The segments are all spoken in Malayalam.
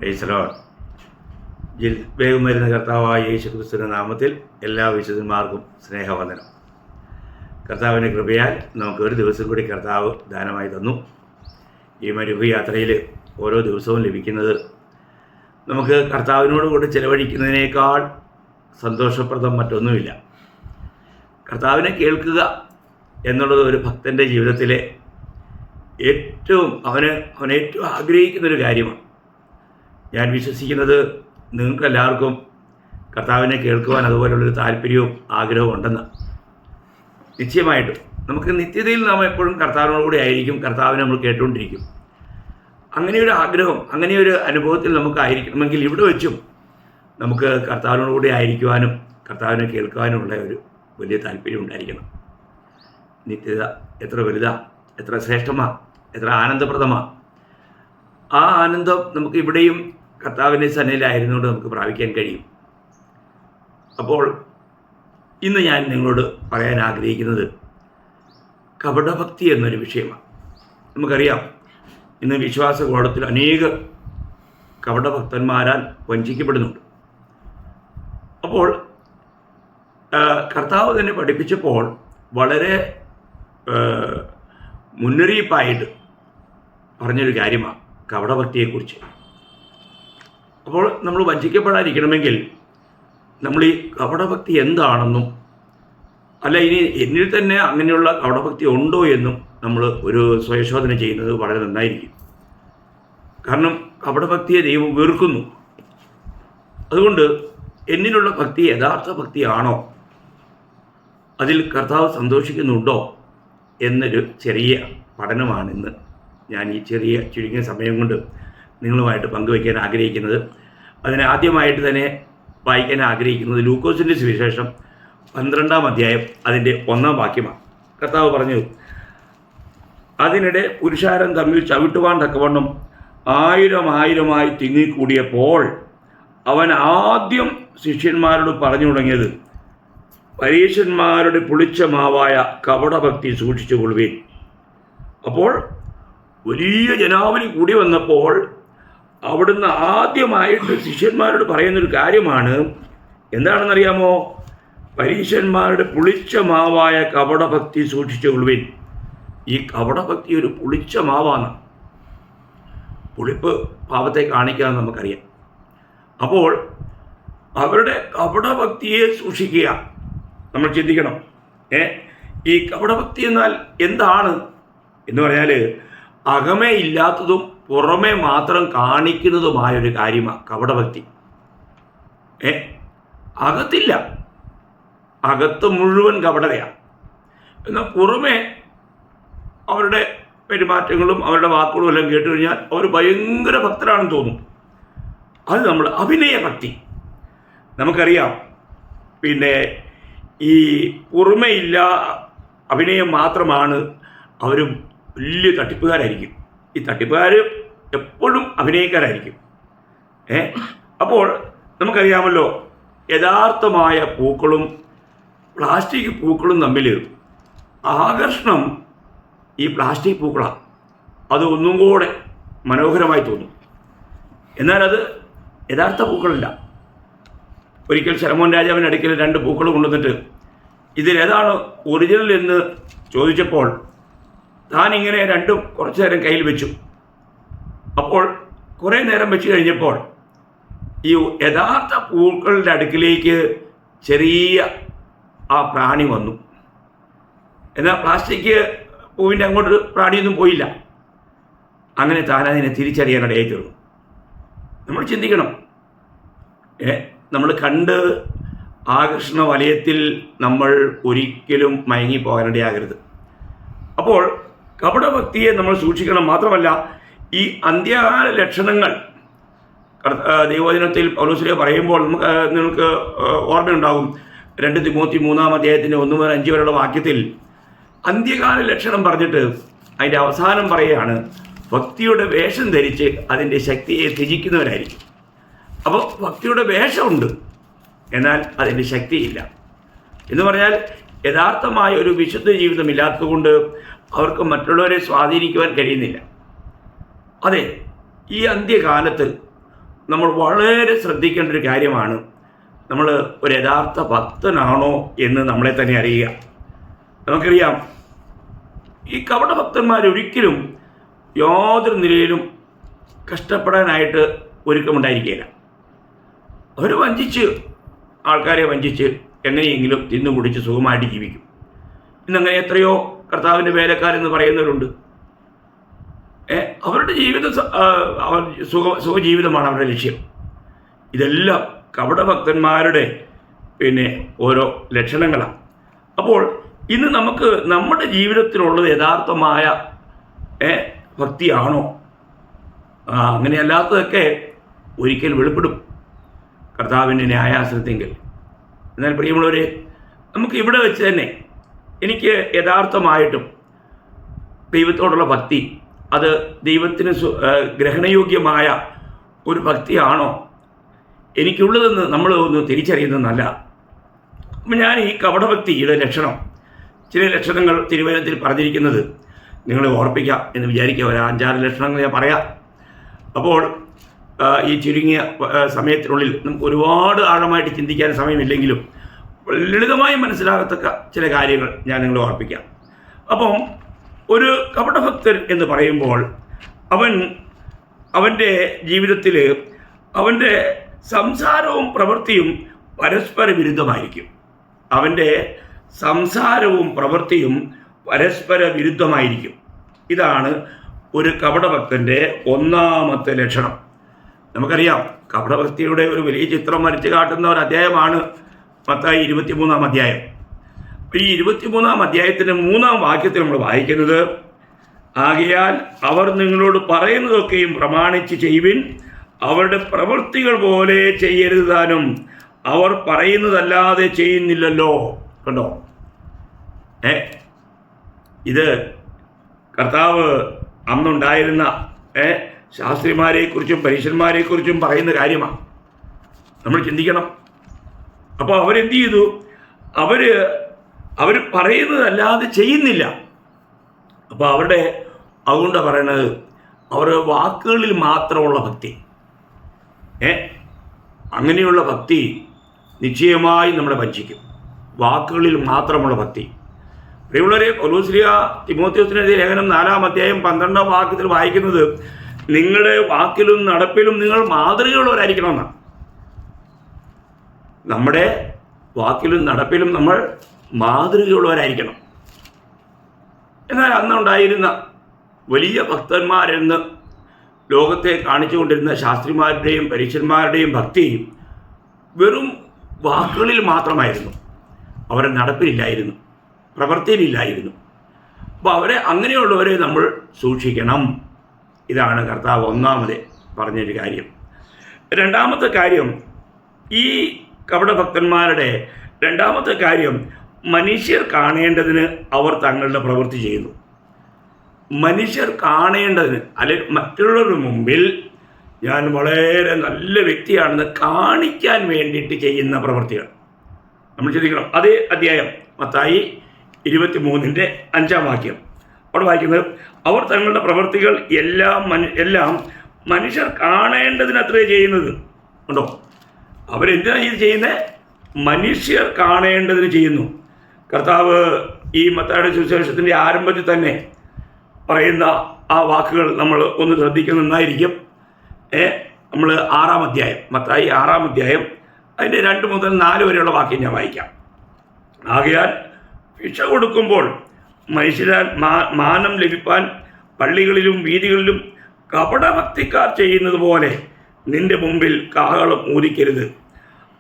Praise the Lord. വേഗം വരുന്ന കർത്താവായ യേശുക്രിസ്തുവിന്റെ നാമത്തിൽ എല്ലാ വിശുദ്ധന്മാർക്കും സ്നേഹവന്ദനം. കർത്താവിൻ്റെ കൃപയാൽ നമുക്ക് ഒരു ദിവസം കൂടി കർത്താവ് ദാനമായി തന്നു. ഈ മരുഭൂയാത്രയിൽ ഓരോ ദിവസവും ലഭിക്കുന്നത് നമുക്ക് കർത്താവിനോട് കൂടി ചിലവഴിക്കുന്നതിനേക്കാൾ സന്തോഷപ്രദം മറ്റൊന്നുമില്ല. കർത്താവിനെ കേൾക്കുക എന്നുള്ളത് ഒരു ഭക്തൻ്റെ ജീവിതത്തിലെ അവൻ ഏറ്റവും ആഗ്രഹിക്കുന്നൊരു കാര്യമാണ്. ഞാൻ വിശ്വസിക്കുന്നത് നിങ്ങൾക്കെല്ലാവർക്കും കർത്താവിനെ കേൾക്കുവാൻ അതുപോലുള്ളൊരു താല്പര്യവും ആഗ്രഹവും ഉണ്ടെന്ന്. നിശ്ചയമായിട്ടും നമുക്ക് നിത്യതയിൽ നാം എപ്പോഴും കർത്താവിനോടുകൂടി ആയിരിക്കും, കർത്താവിനെ നമ്മൾ കേട്ടുകൊണ്ടിരിക്കും. അങ്ങനെയൊരു ആഗ്രഹം, അങ്ങനെയൊരു അനുഭവത്തിൽ നമുക്കായിരിക്കണമെങ്കിൽ ഇവിടെ വെച്ചും നമുക്ക് കർത്താവിനോടുകൂടി ആയിരിക്കുവാനും കർത്താവിനെ കേൾക്കുവാനുമുള്ള ഒരു വലിയ താല്പര്യം ഉണ്ടായിരിക്കണം. നിത്യത എത്ര വലുതാ, എത്ര ശ്രേഷ്ഠമാണ്, എത്ര ആനന്ദപ്രദമാണ്. ആ ആനന്ദം നമുക്ക് ഇവിടെയും കർത്താവിൻ്റെ സന്നിധിയിലായിരുന്നുകൊണ്ട് നമുക്ക് പ്രാപിക്കാൻ കഴിയും. അപ്പോൾ ഇന്ന് ഞാൻ നിങ്ങളോട് പറയാൻ ആഗ്രഹിക്കുന്നത് കപടഭക്തി എന്നൊരു വിഷയമാണ്. നമുക്കറിയാം, ഇന്ന് വിശ്വാസ കോളത്തിൽ അനേക കപടഭക്തന്മാരാൽ വഞ്ചിക്കപ്പെടുന്നുണ്ട്. അപ്പോൾ കർത്താവ് തന്നെ പഠിപ്പിച്ചപ്പോൾ വളരെ മുന്നറിയിപ്പായിട്ട് പറഞ്ഞൊരു കാര്യമാണ് കപടഭക്തിയെക്കുറിച്ച്. അപ്പോൾ നമ്മൾ വഞ്ചിക്കപ്പെടാതിരിക്കണമെങ്കിൽ നമ്മൾ ഈ കപടഭക്തി എന്താണെന്നും അല്ല ഇനി എന്നിൽ തന്നെ അങ്ങനെയുള്ള കപടഭക്തി ഉണ്ടോ എന്നും നമ്മൾ ഒരു സ്വയശോധന ചെയ്യുന്നത് വളരെ നന്നായിരിക്കും. കാരണം കപടഭക്തിയെ ദൈവം വെറുക്കുന്നു. അതുകൊണ്ട് എന്നിലുള്ള ഭക്തി യഥാർത്ഥ ഭക്തിയാണോ, അതിൽ കർത്താവ് സന്തോഷിക്കുന്നുണ്ടോ എന്നൊരു ചെറിയ പഠനമാണിന്ന് ഞാൻ ഈ ചുരുങ്ങിയ സമയം കൊണ്ട് നിങ്ങളുമായിട്ട് പങ്കുവയ്ക്കാൻ ആഗ്രഹിക്കുന്നത്. അതിന് ആദ്യമായിട്ട് തന്നെ വായിക്കാൻ ആഗ്രഹിക്കുന്നത് ലൂക്കോസിൻ്റെ സുവിശേഷം 12-ാം അധ്യായം അതിൻ്റെ 1-ാം വാക്യമാണ്. കർത്താവ് പറഞ്ഞു, അതിനിടെ പുരുഷാരം തമ്മിൽ ചവിട്ടുവാൻ തക്കവണ്ണം 1000 തിങ്ങിക്കൂടിയപ്പോൾ അവൻ ആദ്യം ശിഷ്യന്മാരോട് പറഞ്ഞു തുടങ്ങിയത്, പരീശന്മാരുടെ പുളിച്ച മാവായ കപടഭക്തി സൂക്ഷിച്ചുകൊള്ളുവിൻ. അപ്പോൾ വലിയ ജനാവലി കൂടി വന്നപ്പോൾ അവിടുന്ന് ആദ്യമായിട്ട് ശിഷ്യന്മാരോട് പറയുന്നൊരു കാര്യമാണ്. എന്താണെന്നറിയാമോ? പരീശന്മാരുടെ പുളിച്ച മാവായ കപടഭക്തി സൂക്ഷിച്ചുകൊള്ളുവിൻ. ഈ കപടഭക്തി ഒരു പുളിച്ച മാവാണ്. പുളിപ്പ് പാപത്തെ കാണിക്കാമെന്ന് നമുക്കറിയാം. അപ്പോൾ അവരുടെ കപടഭക്തിയെ സൂക്ഷിക്കുക. നമ്മൾ ചിന്തിക്കണം, ഈ കപടഭക്തി എന്നാൽ എന്താണ് എന്ന് പറഞ്ഞാൽ അകമേ ഇല്ലാത്തതും പുറമേ മാത്രം കാണിക്കുന്നതുമായൊരു കാര്യമാണ് കപടഭക്തി. അകത്തില്ല, അകത്ത് മുഴുവൻ കപടതയാണ്. എന്നാൽ പുറമേ അവരുടെ പെരുമാറ്റങ്ങളും അവരുടെ വാക്കുകളും എല്ലാം കേട്ട് കഴിഞ്ഞാൽ അവർ ഭയങ്കര ഭക്തരാണെന്ന് തോന്നും. അത് നമ്മൾ അഭിനയഭക്തി. നമുക്കറിയാം, പിന്നെ ഈ പുറമേയില്ല അഭിനയം മാത്രമാണ്. അവർ വലിയ തട്ടിപ്പുകാരായിരിക്കും. ഈ തട്ടിപ്പുകാർ എപ്പോഴും അഭിനയക്കാരായിരിക്കും. അപ്പോൾ നമുക്കറിയാമല്ലോ, യഥാർത്ഥമായ പൂക്കളും പ്ലാസ്റ്റിക് പൂക്കളും തമ്മിൽ ആകർഷണം ഈ പ്ലാസ്റ്റിക് പൂക്കളാണ്. അത് ഒന്നും കൂടെ മനോഹരമായി തോന്നും. എന്നാൽ അത് യഥാർത്ഥ പൂക്കളല്ല. ഒരിക്കൽ ശലോമോൻ രാജാവിൻ്റെ അടുക്കൽ 2 പൂക്കൾ കൊണ്ടുവന്നിട്ട് ഇതിലേതാണ് ഒറിജിനൽ എന്ന് ചോദിച്ചപ്പോൾ താൻ ഇങ്ങനെ രണ്ടും കുറച്ചു നേരം കയ്യിൽ വെച്ചു. അപ്പോൾ കുറേ നേരം വെച്ച് കഴിഞ്ഞപ്പോൾ ഈ യഥാർത്ഥ പൂക്കളുടെ അടുക്കിലേക്ക് ചെറിയ ആ പ്രാണി വന്നു. എന്നാൽ പ്ലാസ്റ്റിക് പൂവിൻ്റെ അങ്ങോട്ട് പ്രാണിയൊന്നും പോയില്ല. അങ്ങനെ താൻ അതിനെ തിരിച്ചറിയാനിടയായി തീർന്നു. നമ്മൾ ചിന്തിക്കണം, നമ്മൾ കണ്ട് ആകർഷണ വലയത്തിൽ നമ്മൾ ഒരിക്കലും മയങ്ങിപ്പോകാനിടയാകരുത്. അപ്പോൾ കപടഭക്തിയെ നമ്മൾ സൂക്ഷിക്കണം. മാത്രമല്ല, ഈ അന്ത്യകാല ലക്ഷണങ്ങൾ ദൈവവചനത്തിൽ പൗലോസ് പറയുമ്പോൾ നിങ്ങൾക്ക് ഓർമ്മയുണ്ടാകും. 2 തിമോത്തി 3-ാം അധ്യായത്തിൻ്റെ 1 മുതൽ 5 വരെയുള്ള വാക്യത്തിൽ അന്ത്യകാല ലക്ഷണം പറഞ്ഞിട്ട് അതിൻ്റെ അവസാനം പറയുകയാണ്, ഭക്തിയുടെ വേഷം ധരിച്ച് അതിൻ്റെ ശക്തിയെ ത്യജിക്കുന്നവരായിരിക്കും. അപ്പോൾ ഭക്തിയുടെ വേഷമുണ്ട്, എന്നാൽ അതിൻ്റെ ശക്തിയില്ല. എന്ന് പറഞ്ഞാൽ യഥാർത്ഥമായ ഒരു വിശുദ്ധ ജീവിതമില്ലാത്തതുകൊണ്ട് അവർക്ക് മറ്റുള്ളവരെ സ്വാധീനിക്കുവാൻ കഴിയുന്നില്ല. അതെ, ഈ അന്ത്യകാലത്ത് നമ്മൾ വളരെ ശ്രദ്ധിക്കേണ്ട ഒരു കാര്യമാണ്. നമ്മൾ ഒരു യഥാർത്ഥ ഭക്തനാണോ എന്ന് നമ്മളെ തന്നെ അറിയുക. നമുക്കറിയാം, ഈ കപടഭക്തന്മാരൊരിക്കലും യാതൊരു നിലയിലും കഷ്ടപ്പെടാനായിട്ട് ഒരുക്കമുണ്ടായിരിക്കുകയില്ല. അവർ ആൾക്കാരെ വഞ്ചിച്ച് എങ്ങനെയെങ്കിലും തിന്നു കുടിച്ച് സുഖമായിട്ട് ജീവിക്കും. ഇന്നങ്ങനെ എത്രയോ കർത്താവിൻ്റെ വേലക്കാരെന്ന് പറയുന്നവരുണ്ട്. അവരുടെ ജീവിതം സുഖജീവിതമാണ് അവരുടെ ലക്ഷ്യം. ഇതെല്ലാം കപടഭക്തന്മാരുടെ ഓരോ ലക്ഷണങ്ങളാണ്. അപ്പോൾ ഇന്ന് നമുക്ക് നമ്മുടെ ജീവിതത്തിലുള്ളത് യഥാർത്ഥമായ ഭക്തിയാണോ? അങ്ങനെയല്ലാത്തതൊക്കെ ഒരിക്കൽ വെളിപ്പെടും കർത്താവിൻ്റെ ന്യായാസനത്തിങ്കിൽ. എന്നാൽ പ്രിയമുള്ളവരെ, നമുക്ക് ഇവിടെ വെച്ച് തന്നെ എനിക്ക് യഥാർത്ഥമായിട്ടും ദൈവത്തോടുള്ള ഭക്തി അത് ദൈവത്തിന് ഗ്രഹണയോഗ്യമായ ഒരു ഭക്തിയാണോ എനിക്കുള്ളതെന്ന് നമ്മൾ ഒന്ന് തിരിച്ചറിയുന്നത് നല്ല. അപ്പം ഞാൻ ഈ കപടഭക്തിയുടെ ചില ലക്ഷണങ്ങൾ തിരുവചനത്തിൽ പറഞ്ഞിരിക്കുന്നത് നിങ്ങളെ ഓർപ്പിക്കാം എന്ന് വിചാരിക്കുക. ഒരു 5-6 ലക്ഷണങ്ങൾ ഞാൻ പറയാം. അപ്പോൾ ഈ ചുരുങ്ങിയ സമയത്തിനുള്ളിൽ നമുക്ക് ഒരുപാട് ആഴമായിട്ട് ചിന്തിക്കാൻ സമയമില്ലെങ്കിലും ലളിതമായി മനസ്സിലാകത്തക്ക ചില കാര്യങ്ങൾ ഞാൻ നിങ്ങളെ ഓർപ്പിക്കാം. അപ്പം ഒരു കപടഭക്തൻ എന്ന് പറയുമ്പോൾ അവൻ്റെ ജീവിതത്തിൽ അവൻ്റെ സംസാരവും പ്രവൃത്തിയും പരസ്പര വിരുദ്ധമായിരിക്കും. ഇതാണ് ഒരു കപടഭക്തൻ്റെ ഒന്നാമത്തെ ലക്ഷണം. നമുക്കറിയാം, കപടഭക്തിയുടെ ഒരു വലിയ ചിത്രം വരച്ച് കാട്ടുന്ന ഒരു അധ്യായമാണ് മത്തായി 23-ാം അധ്യായം. ഈ 23-ാം അധ്യായത്തിൻ്റെ 3-ാം വാക്യത്തിൽ നമ്മൾ വായിക്കുന്നത്, ആകയാൽ അവർ നിങ്ങളോട് പറയുന്നതൊക്കെയും പ്രമാണിച്ച് ചെയ്യുവിൻ, അവരുടെ പ്രവൃത്തികൾ പോലെ ചെയ്യരുത് താനും, അവർ പറയുന്നതല്ലാതെ ചെയ്യുന്നില്ലല്ലോ. കണ്ടോ? ഇത് കർത്താവ് അന്നുണ്ടായിരുന്ന ശാസ്ത്രിമാരെക്കുറിച്ചും പരീശന്മാരെക്കുറിച്ചും പറയുന്ന കാര്യമാണ്. നമ്മൾ ചിന്തിക്കണം. അപ്പോൾ അവരെന്ത് ചെയ്തു? അവർ പറയുന്നതല്ലാതെ ചെയ്യുന്നില്ല. അപ്പോൾ അതുകൊണ്ടാണ് പറയണത്, അവർ വാക്കുകളിൽ മാത്രമുള്ള ഭക്തി. അങ്ങനെയുള്ള ഭക്തി നിശ്ചയമായി നമ്മളെ വഞ്ചിക്കും. വാക്കുകളിൽ മാത്രമുള്ള ഭക്തി. പ്രിയമുള്ളവരെ, പൗലോസ് തിമോഥെയോസിനെതിരെ ലേഖനം 4-ാം അധ്യായം 12-ാം വാക്യത്തിൽ വായിക്കുന്നത്, നിങ്ങളുടെ വാക്കിലും നടപ്പിലും നിങ്ങൾ മാതൃകയുള്ളവരായിരിക്കണമെന്നാണ്. നമ്മുടെ വാക്കിലും നടപ്പിലും നമ്മൾ മാതൃകയുള്ളവരായിരിക്കണം. എന്നാൽ അന്നുണ്ടായിരുന്ന വലിയ ഭക്തന്മാരെന്ന് ലോകത്തെ കാണിച്ചുകൊണ്ടിരുന്ന ശാസ്ത്രിമാരുടെയും പരീശന്മാരുടെയും ഭക്തി വെറും വാക്കുകളിൽ മാത്രമായിരുന്നു. അവരെ നടപ്പിലില്ലായിരുന്നു, പ്രവൃത്തിയിലില്ലായിരുന്നു. അപ്പോൾ അങ്ങനെയുള്ളവരെ നമ്മൾ സൂക്ഷിക്കണം. ഇതാണ് കർത്താവ് ഒന്നാമത് പറഞ്ഞൊരു കാര്യം. രണ്ടാമത്തെ കാര്യം, ഈ കപടഭക്തന്മാരുടെ രണ്ടാമത്തെ കാര്യം, മനുഷ്യർ കാണേണ്ടതിന് അവർ തങ്ങളുടെ പ്രവൃത്തി ചെയ്യുന്നു. മനുഷ്യർ കാണേണ്ടതിന്, അല്ലെങ്കിൽ മറ്റുള്ളവരുടെ മുമ്പിൽ ഞാൻ വളരെ നല്ല വ്യക്തിയാണെന്ന് കാണിക്കാൻ വേണ്ടിയിട്ട് ചെയ്യുന്ന പ്രവൃത്തികൾ നമ്മൾ ചിന്തിക്കണം. അതേ അധ്യായം മത്തായി 23-ന്റെ 5-ാം വാക്യം അവിടെ വായിക്കുന്നത്, അവർ തങ്ങളുടെ പ്രവൃത്തികൾ എല്ലാം മനുഷ്യർ കാണേണ്ടതിനത്രേ ചെയ്യുന്നത്. ഉണ്ടോ? അവരെന്തിനാണ് ഇത് ചെയ്യുന്നത്? മനുഷ്യർ കാണേണ്ടതിന് ചെയ്യുന്നു. കർത്താവ് ഈ മത്തായിയുടെ സുവിശേഷത്തിൻ്റെ ആരംഭത്തിൽ തന്നെ പറയുന്ന ആ വാക്കുകൾ നമ്മൾ ഒന്ന് ശ്രദ്ധിക്കുന്നത് നന്നായിരിക്കും. നമ്മൾ 6-ാം അധ്യായം, മത്തായി 6-ാം അധ്യായം അതിൻ്റെ 2 മുതൽ 4 വരെയുള്ള വാക്യം ഞാൻ വായിക്കാം. ആകയാൽ ഭിക്ഷ കൊടുക്കുമ്പോൾ മനുഷ്യരാൽ മാനം ലഭിപ്പാൻ പള്ളികളിലും വീതികളിലും കപടഭക്തിക്കാർ ചെയ്യുന്നത് പോലെ നിന്റെ മുമ്പിൽ കാഹളം ഊതിക്കരുത്.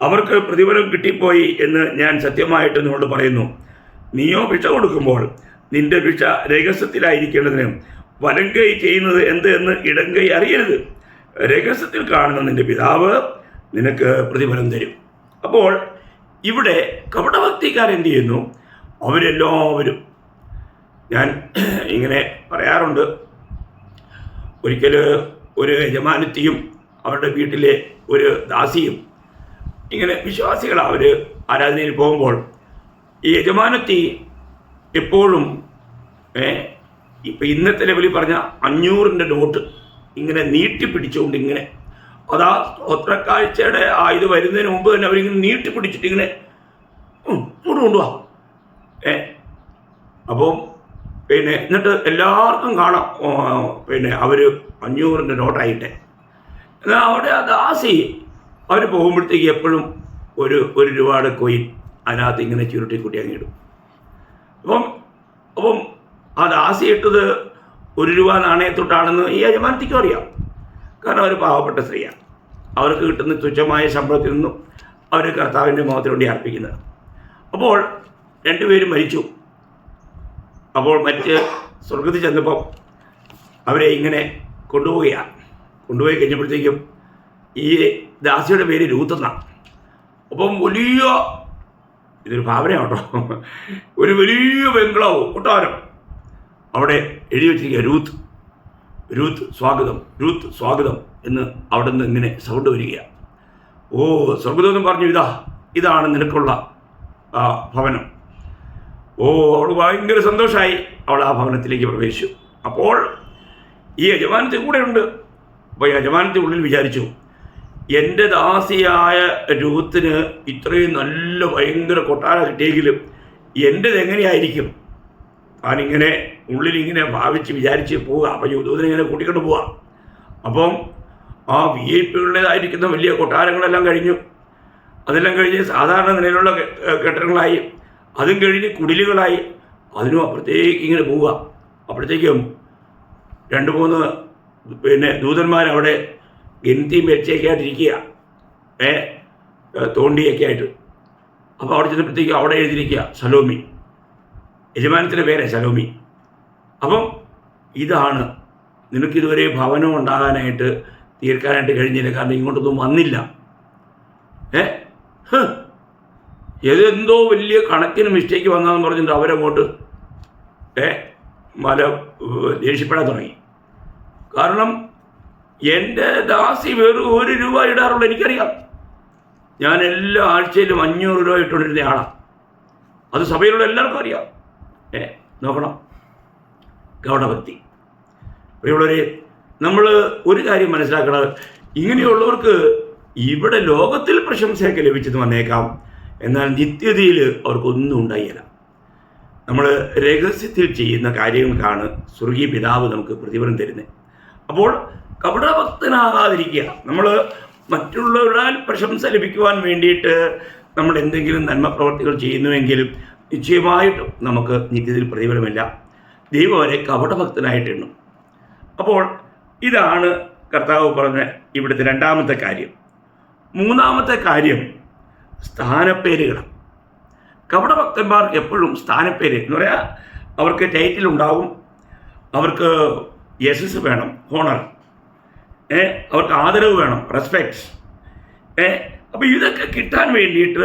അവർക്ക് പ്രതിഫലം കിട്ടിപ്പോയി എന്ന് ഞാൻ സത്യമായിട്ട് നിന്നോട് പറയുന്നു. നീയോ ഭിക്ഷ കൊടുക്കുമ്പോൾ നിന്റെ ഭിക്ഷ രഹസ്യത്തിലായിരിക്കേണ്ടതിന് വലങ്കൈ ചെയ്യുന്നത് എന്ത് എന്ന് ഇടങ്കൈ അറിയരുത്. രഹസ്യത്തിൽ കാണുന്ന നിന്റെ പിതാവ് നിനക്ക് പ്രതിഫലം തരും. അപ്പോൾ ഇവിടെ കപടഭക്തിക്കാരെന്ത് ചെയ്യുന്നു? അവരെല്ലാവരും, ഞാൻ ഇങ്ങനെ പറയാറുണ്ട്, ഒരിക്കൽ ഒരു യജമാനത്തിയും അവരുടെ വീട്ടിലെ ഒരു ദാസിയും ഇങ്ങനെ വിശ്വാസികളാണ്. അവർ ആരാധനയിൽ പോകുമ്പോൾ ഈ യജമാനത്തി എപ്പോഴും ഇപ്പം ഇന്നത്തെ ലെവലിൽ പറഞ്ഞ 500-ന്റെ നോട്ട് ഇങ്ങനെ നീട്ടിപ്പിടിച്ചുകൊണ്ട് ഇങ്ങനെ അതാ സ്തോത്രക്കാഴ്ചയുടെ ഇത് വരുന്നതിന് മുമ്പ് തന്നെ അവരിങ്ങനെ നീട്ടിപ്പിടിച്ചിട്ട് ഇങ്ങനെ ഇങ്ങോട്ട് കൊണ്ടുപോവാ. അപ്പം എന്നിട്ട് എല്ലാവർക്കും കാണാം അവർ 500 നോട്ടായിട്ടെ. എന്നാൽ അവിടെ ആ ദാസി അവർ പോകുമ്പോഴത്തേക്ക് എപ്പോഴും ഒരു രൂപയുടെ കോയിൻ അതിനകത്ത് ഇങ്ങനെ ചുരുട്ടിക്കുട്ടി അങ്ങിടും. അപ്പം ആ ദാസി ഇട്ടത് 1 രൂപ നാണയത്തൊട്ടാണെന്ന് ഈ യജമാനത്തിക്കും അറിയാം. കാരണം അവർ പാവപ്പെട്ട സ്ത്രീയാണ്. അവർക്ക് കിട്ടുന്ന തുച്ഛമായ ശമ്പളത്തിൽ നിന്നും അവർ കർത്താവിൻ്റെ മുഖത്തിന് വേണ്ടി അർപ്പിക്കുന്നത്. അപ്പോൾ 2 പേരും മരിച്ചു. അപ്പോൾ മറ്റ് സ്വർഗത്തിൽ ചെന്നപ്പോൾ അവരെ ഇങ്ങനെ കൊണ്ടുപോയി കഴിഞ്ഞപ്പോഴത്തേക്കും ഈ ദാസിയുടെ പേര് രൂത്ത് എന്നാണ്. അപ്പം ഇതൊരു ഭാവനയാണ് കേട്ടോ, ഒരു വലിയ ബംഗ്ലാവ് കൊട്ടാരം അവിടെ എഴുതി വെച്ചിരിക്കുക രൂത്ത് സ്വാഗതം എന്ന് അവിടെ നിന്ന് ഇങ്ങനെ സൗണ്ട് വരികയാണ്. സ്വർഗദൂതൻ എന്ന് പറഞ്ഞു, ഇതാണ് നിനക്കുള്ള ഭവനം. അവൾ ഭയങ്കര സന്തോഷമായി. അവൾ ആ ഭവനത്തിലേക്ക് പ്രവേശിച്ചു. അപ്പോൾ ഈ യജമാനത്തിൽ കൂടെ ഉണ്ട്. അപ്പോൾ യജമാനത്തിൽ ഉള്ളിൽ വിചാരിച്ചു, എൻ്റെ ദാസിയായ രൂത്തിന് ഇത്രയും നല്ല ഭയങ്കര കൊട്ടാരം കിട്ടിയെങ്കിലും എൻ്റെത് എങ്ങനെയായിരിക്കും? താനിങ്ങനെ ഉള്ളിലിങ്ങനെ ഭാവിച്ച് വിചാരിച്ച് പോവുക. അപ്പോൾ ദൂതനിങ്ങനെ കൂട്ടിക്കൊണ്ട് പോവുക. അപ്പം ആ VIP വലിയ കൊട്ടാരങ്ങളെല്ലാം കഴിഞ്ഞു. അതെല്ലാം കഴിഞ്ഞ് സാധാരണ നിലയിലുള്ള കെട്ടിടങ്ങളായി, അതും കഴിഞ്ഞ് കുടിലുകളായി, അതിനും അപ്പുറത്തേക്ക് ഇങ്ങനെ പോവുക. അപ്പോഴത്തേക്കും 2-3 ദൂതന്മാരവിടെ ഗിൻതിയും വെച്ചൊക്കെ ആയിട്ടിരിക്കുക, തോണ്ടിയൊക്കെ ആയിട്ട്. അപ്പോൾ അവിടെ ചെന്നപ്പോഴത്തേക്കും അവിടെ എഴുതിയിരിക്കുക സലോമി, യജമാനത്തിൻ്റെ പേരെ സലോമി. അപ്പം ഇതാണ് നിനക്കിതുവരെ ഭവനം ഉണ്ടാകാനായിട്ട് തീർക്കാനായിട്ട് കഴിഞ്ഞില്ല, കാരണം ഇങ്ങോട്ടൊന്നും വന്നില്ല. ഏതെന്തോ വലിയ കണക്കിന് മിസ്റ്റേക്ക് വന്നതെന്ന് പറഞ്ഞിട്ട് അവരങ്ങോട്ട് ദേഷ്യപ്പെടാൻ തുടങ്ങി. കാരണം എൻ്റെ ദാസി വെറും 1 രൂപ ഇടാറുള്ളൂ, എനിക്കറിയാം. ഞാൻ എല്ലാ ആഴ്ചയിലും 500 രൂപ ഇട്ടുകൊണ്ടിരുന്ന ആളാണ്. അത് സഭയിലുള്ള എല്ലാവർക്കും അറിയാം. നോക്കണം, ഗൗഡഭക്തി. പ്രിയമുള്ളവരെ, നമ്മൾ ഒരു കാര്യം മനസ്സിലാക്കണം, ഇങ്ങനെയുള്ളവർക്ക് ഇവിടെ ലോകത്തിൽ പ്രശംസയൊക്കെ ലഭിച്ചെന്ന് വന്നേക്കാം, എന്നാൽ നിത്യതയിൽ അവർക്കൊന്നും ഉണ്ടായില്ല. നമ്മൾ രഹസ്യത്തിൽ ചെയ്യുന്ന കാര്യങ്ങൾക്കാണ് സ്വർഗീയ പിതാവ് നമുക്ക് പ്രതിഫലം തരുന്നത്. അപ്പോൾ കപടഭക്തനാകാതിരിക്കുക. നമ്മൾ മറ്റുള്ളവരുടെ പ്രശംസ ലഭിക്കുവാൻ വേണ്ടിയിട്ട് നമ്മൾ എന്തെങ്കിലും നന്മ പ്രവർത്തികൾ ചെയ്യുന്നുവെങ്കിൽ നിശ്ചയമായിട്ടും നമുക്ക് നിത്യതയിൽ പ്രതിഫലമില്ല. ദൈവം അവരെ കപടഭക്തനായിട്ട് എണ്ണും. അപ്പോൾ ഇതാണ് കർത്താവ് പറഞ്ഞ ഇവിടുത്തെ 2ാമത്തെ കാര്യം. 3ാമത്തെ കാര്യം സ്ഥാനപ്പേരുകൾ. കപടഭക്തന്മാർക്ക് എപ്പോഴും സ്ഥാനപ്പേര് എന്ന് പറയാൽ അവർക്ക് ടൈറ്റിൽ ഉണ്ടാവും, അവർക്ക് യശസ് വേണം, ഹോണർ, അവർക്ക് ആദരവ് വേണം, റെസ്പെക്റ്റ്. അപ്പോൾ ഇതൊക്കെ കിട്ടാൻ വേണ്ടിയിട്ട്